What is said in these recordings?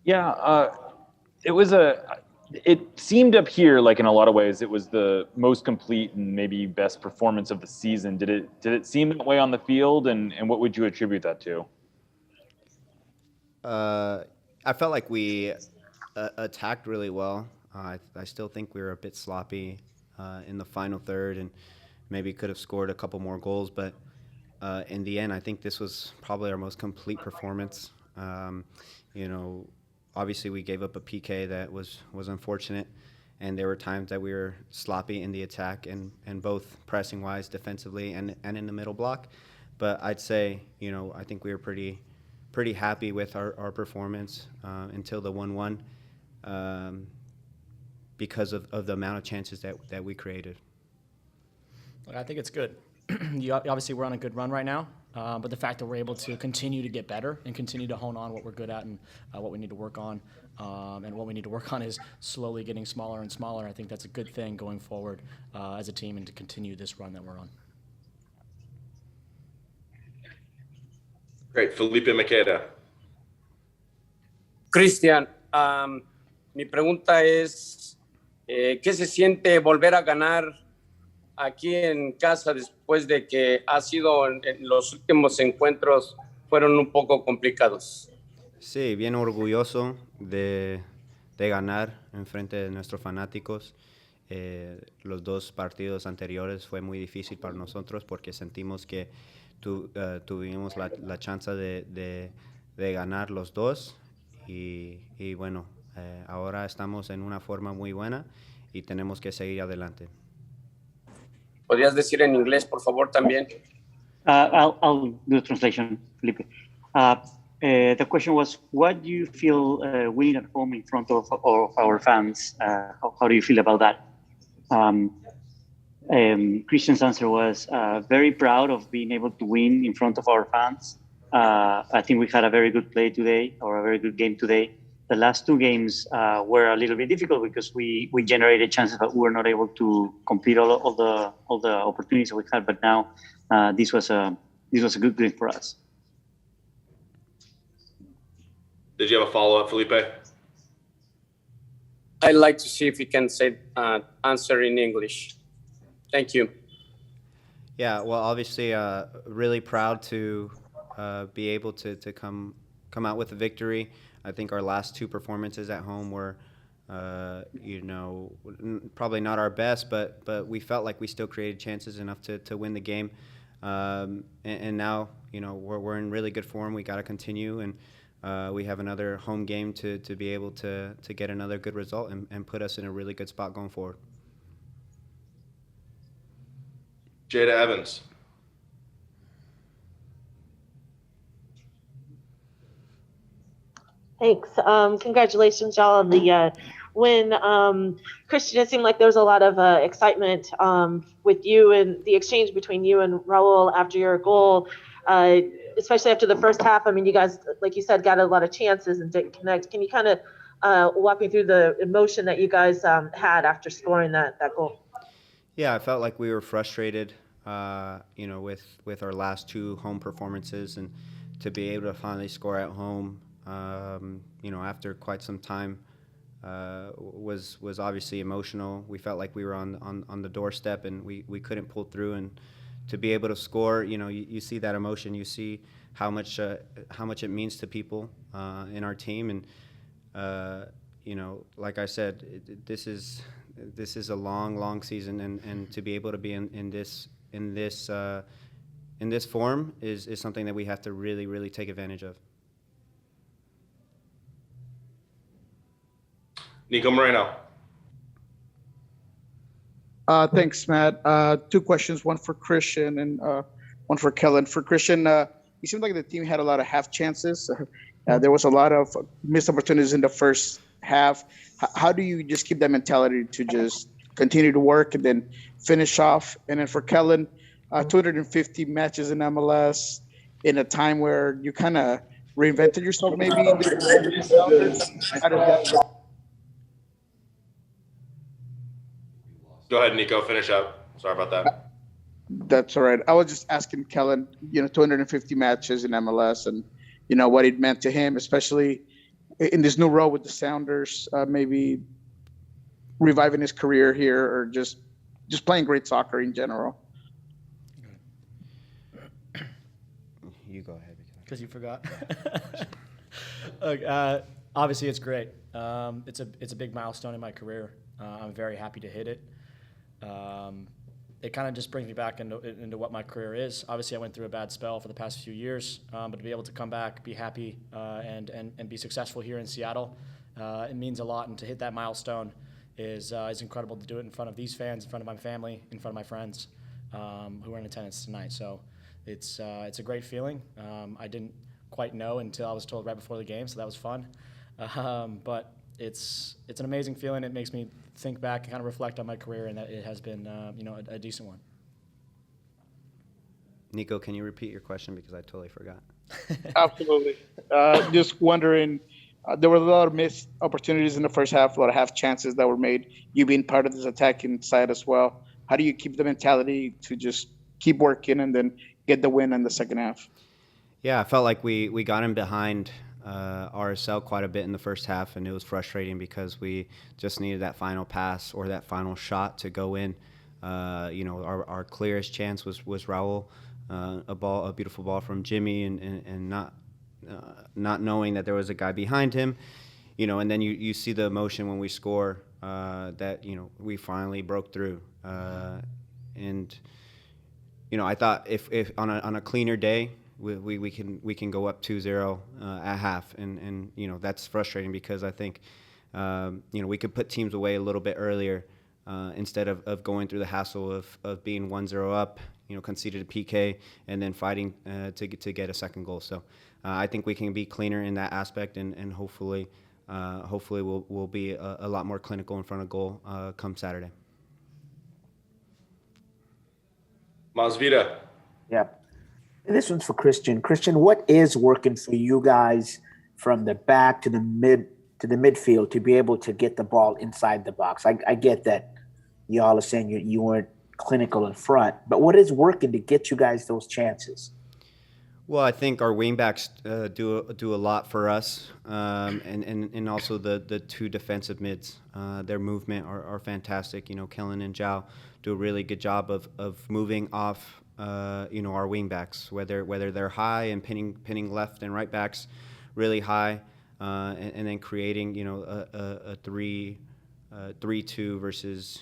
Yeah, it seemed up here like in a lot of ways it was the most complete and maybe best performance of the season. Did it seem that way on the field, and what would you attribute that to? I felt like we attacked really well. I still think we were a bit sloppy in the final third, and maybe could have scored a couple more goals. But in the end, I think this was probably our most complete performance. You know, obviously we gave up a PK that was unfortunate, and there were times that we were sloppy in the attack and both pressing wise, defensively, and in the middle block. But I'd say, I think we were pretty happy with our performance until the 1-1 because of the amount of chances that we created. I think it's good. Obviously, we're on a good run right now, but the fact that we're able to continue to get better and continue to hone on what we're good at and what we need to work on, and what we need to work on is slowly getting smaller and smaller. I think that's a good thing going forward as a team and to continue this run that we're on. Great. Felipe Maqueda. Cristian, mi pregunta es, ¿qué se siente volver a ganar aquí en casa después de que ha sido en los últimos encuentros fueron un poco complicados? Sí, bien orgulloso de ganar en frente de nuestros fanáticos. Los dos partidos anteriores fue muy difícil para nosotros porque sentimos que tuvimos la chance de ganar los dos y bueno, ahora estamos en una forma muy buena y tenemos que seguir adelante. ¿Podrías decir en inglés, por favor, también? I'll do the translation, Felipe. The question was, what do you feel winning at home in front of our fans? How do you feel about that? Christian's answer was very proud of being able to win in front of our fans. I think we had a very good play today, or a very good game today. The last two games were a little bit difficult because we generated chances, but we were not able to complete all the opportunities that we had. But now this was a good game for us. Did you have a follow-up, Felipe? I'd like to see if you can say answer in English. Thank you. Yeah, well, obviously, really proud to be able to come out with a victory. I think our last two performances at home were, probably not our best, but we felt like we still created chances enough to win the game. And now, we're in really good form. We got to continue, and we have another home game to be able to get another good result and put us in a really good spot going forward. Jada Evans. Thanks. Congratulations, y'all, on the win. Cristian, it seemed like there was a lot of excitement with you and the exchange between you and Raul after your goal, especially after the first half. I mean, you guys, like you said, got a lot of chances and didn't connect. Can you kind of walk me through the emotion that you guys had after scoring that goal? Yeah, I felt like we were frustrated, with our last two home performances, and to be able to finally score at home, after quite some time, was obviously emotional. We felt like we were on the doorstep, and we couldn't pull through. And to be able to score, you see that emotion. You see how much it means to people in our team. And like I said, this is a long season, and to be able to be in this form is something that we have to really take advantage of. Nico Moreno. Thanks, Matt. Two questions, one for Cristian and one for Kelyn. For Cristian, it seemed like the team had a lot of half chances. There was a lot of missed opportunities in the first half. How do you just keep that mentality to just continue to work and then finish off? And then for Kelyn, 250 matches in MLS in a time where you kind of reinvented yourself maybe. How did that? Go ahead, Nico. Finish up. Sorry about that. That's all right. I was just asking Kelyn, 250 matches in MLS and, what it meant to him, especially in this new role with the Sounders, maybe reviving his career here, or just playing great soccer in general? You go ahead. Because you forgot. Look, obviously it's great. It's a big milestone in my career. I'm very happy to hit it. It kind of just brings me back into what my career is. Obviously, I went through a bad spell for the past few years, but to be able to come back, be happy, and be successful here in Seattle, it means a lot. And to hit that milestone is incredible. To do it in front of these fans, in front of my family, in front of my friends who are in attendance tonight. So it's a great feeling. I didn't quite know until I was told right before the game, so that was fun. But it's an amazing feeling. It makes me think back and kind of reflect on my career, and that it has been a decent one. Nico, can you repeat your question because I totally forgot? Absolutely. Just wondering, there were a lot of missed opportunities in the first half, a lot of half chances that were made. You being part of this attacking side as well. How do you keep the mentality to just keep working and then get the win in the second half? Yeah, I felt like we got him behind RSL quite a bit in the first half, and it was frustrating because we just needed that final pass or that final shot to go in. Our clearest chance was Raul, a beautiful ball from Jimmy, and not knowing that there was a guy behind him, and then you see the emotion when we score that we finally broke through, and I thought if on a cleaner day. We can go up 2-0 at half, and that's frustrating because I think we could put teams away a little bit earlier instead of going through the hassle of being 1-0 up, conceded a PK and then fighting to get a second goal. So I think we can be cleaner in that aspect, and hopefully we'll be a lot more clinical in front of goal come Saturday. Masvida. Yeah. This one's for Cristian. Cristian, what is working for you guys from the back to the midfield to be able to get the ball inside the box? I get that y'all are saying you weren't clinical in front, but what is working to get you guys those chances? Well, I think our wingbacks do a lot for us, and also the two defensive mids. Their movement are fantastic. Kelyn and Zhao do a really good job of moving off. Our wingbacks, whether they're high and pinning left and right backs really high, and then creating a 3-2 versus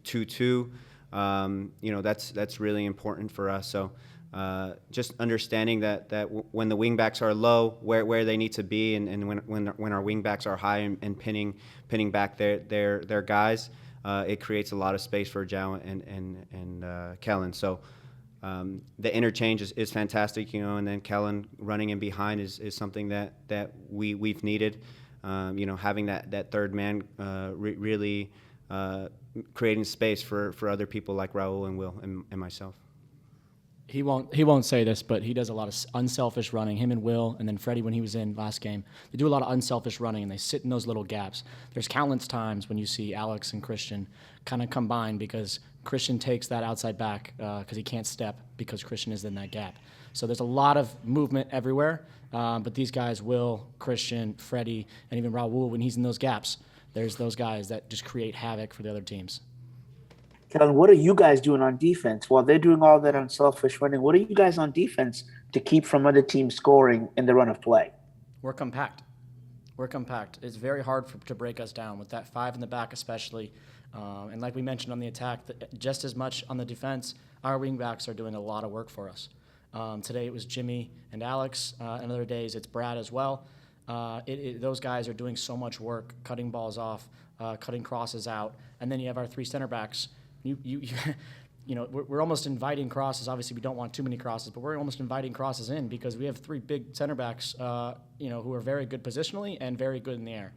2-2. That's really important for us. So just understanding that when the wingbacks are low, where they need to be, and when our wingbacks are high and pinning back their guys. It creates a lot of space for Zhao and Kelyn. So the interchange is fantastic, and then Kelyn running in behind is something that we've needed. Having that third man really creating space for other people like Raul and Will and myself. He won't say this, but he does a lot of unselfish running. Him and Will, and then Freddie when he was in last game, they do a lot of unselfish running, and they sit in those little gaps. There's countless times when you see Alex and Cristian kind of combine because Cristian takes that outside back because he can't step because Cristian is in that gap. So there's a lot of movement everywhere, but these guys, Will, Cristian, Freddie, and even Raul, when he's in those gaps, there's those guys that just create havoc for the other teams. Kelyn, what are you guys doing on defense? While they're doing all that unselfish running, what are you guys on defense to keep from other teams scoring in the run of play? We're compact. It's very hard to break us down with that five in the back especially. And like we mentioned on the attack, just as much on the defense, our wingbacks are doing a lot of work for us. Today it was Jimmy and Alex, and other days it's Brad as well. Those guys are doing so much work, cutting balls off, cutting crosses out, and then you have our three center backs. We're almost inviting crosses. Obviously, we don't want too many crosses, but we're almost inviting crosses in because we have three big center backs, who are very good positionally and very good in the air.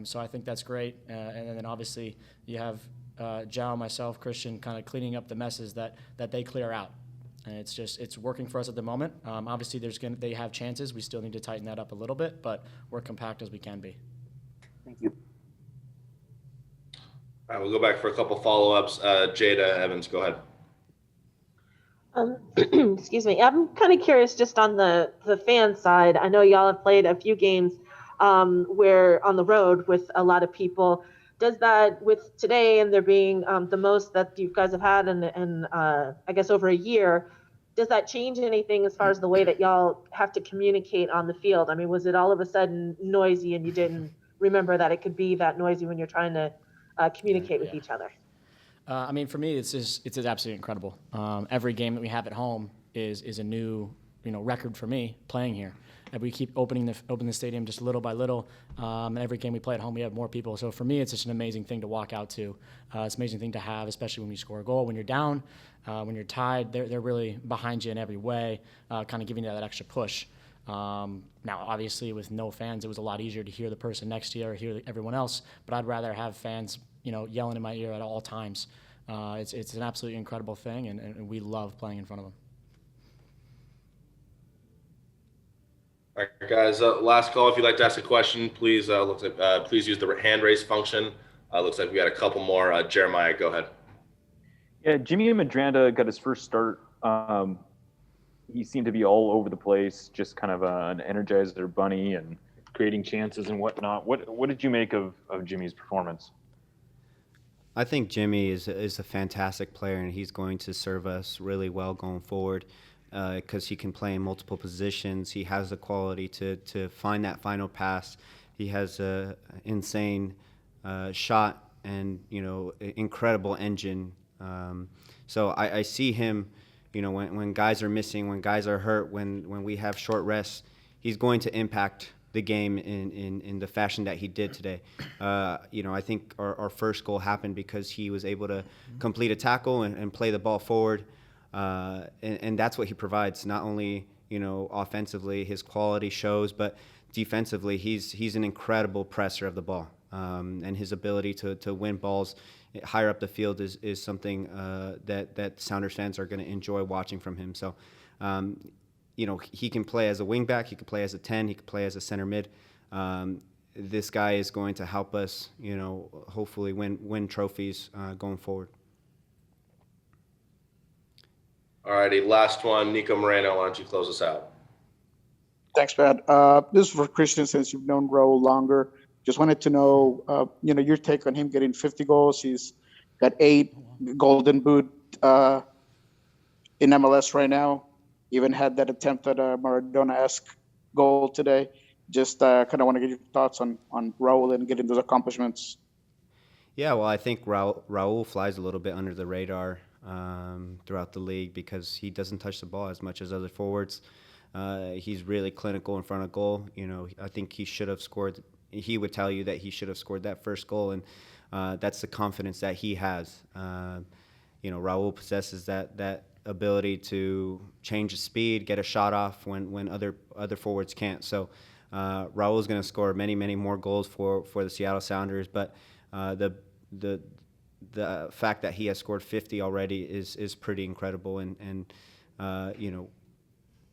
So I think that's great. And then obviously you have Zhao, myself, Cristian, kind of cleaning up the messes that they clear out. And it's working for us at the moment. Obviously, they have chances. We still need to tighten that up a little bit, but we're compact as we can be. Thank you. All right, we'll go back for a couple follow-ups. Jada Evans, go ahead. Excuse me. I'm kind of curious just on the fan side. I know y'all have played a few games where on the road with a lot of people. Does that, with today and there being the most that you guys have had in I guess over a year, does that change anything as far as the way that y'all have to communicate on the field? I mean, was it all of a sudden noisy and you didn't remember that it could be that noisy when you're trying to communicate with each other? I mean, for me, it's absolutely incredible. Every game that we have at home is a new record for me playing here. And we keep opening the stadium just little by little. And every game we play at home, we have more people. So for me, it's just an amazing thing to walk out to. It's an amazing thing to have, especially when you score a goal. When you're down, when you're tied, they're really behind you in every way, kind of giving you that extra push. Now, obviously, with no fans, it was a lot easier to hear the person next to you or hear everyone else. But I'd rather have fans, yelling in my ear at all times. It's an absolutely incredible thing, and we love playing in front of them. All right, guys. Last call. If you'd like to ask a question, please please use the hand raise function. Looks like we got a couple more. Jeremiah, go ahead. Yeah, Jimmy Medranda got his first start. He seemed to be all over the place, just kind of an energizer bunny and creating chances and whatnot. What did you make of Jimmy's performance? I think Jimmy is a fantastic player, and he's going to serve us really well going forward because he can play in multiple positions. He has the quality to find that final pass. He has an insane shot and incredible engine. So I see him. When guys are missing, when guys are hurt, when we have short rests, he's going to impact the game in the fashion that he did today. I think our first goal happened because he was able to complete a tackle and play the ball forward, and that's what he provides. Not only offensively, his quality shows, but defensively, he's an incredible presser of the ball, and his ability to win balls higher up the field is something that Sounders fans are going to enjoy watching from him. So, he can play as a wingback, he can play as a 10, he can play as a center mid. This guy is going to help us, hopefully win trophies going forward. All righty, last one. Nico Moreno, why don't you close us out? Thanks, Pat. This is for Cristian, since you've known Rowe longer. Just wanted to know, your take on him getting 50 goals. He's got 8 Golden Boot in MLS right now. Even had that attempt at a Maradona-esque goal today. Just kind of want to get your thoughts on Raul and getting those accomplishments. Yeah, well, I think Raul flies a little bit under the radar throughout the league because he doesn't touch the ball as much as other forwards. He's really clinical in front of goal. I think he should have scored. He would tell you that he should have scored that first goal, and that's the confidence that he has. Raul possesses that ability to change the speed, get a shot off when other forwards can't. So Raul is going to score many more goals for the Seattle Sounders, but the fact that he has scored 50 already is pretty incredible. And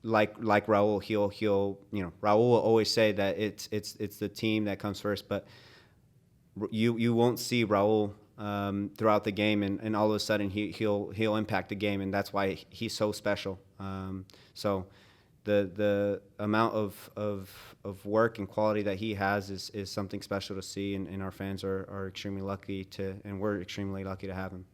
like Raul, he'll Raul will always say that it's the team that comes first, but you won't see Raul throughout the game, and all of a sudden he'll impact the game, and that's why he's so special. So the amount of work and quality that he has is something special to see, and our fans are extremely lucky and we're extremely lucky to have him.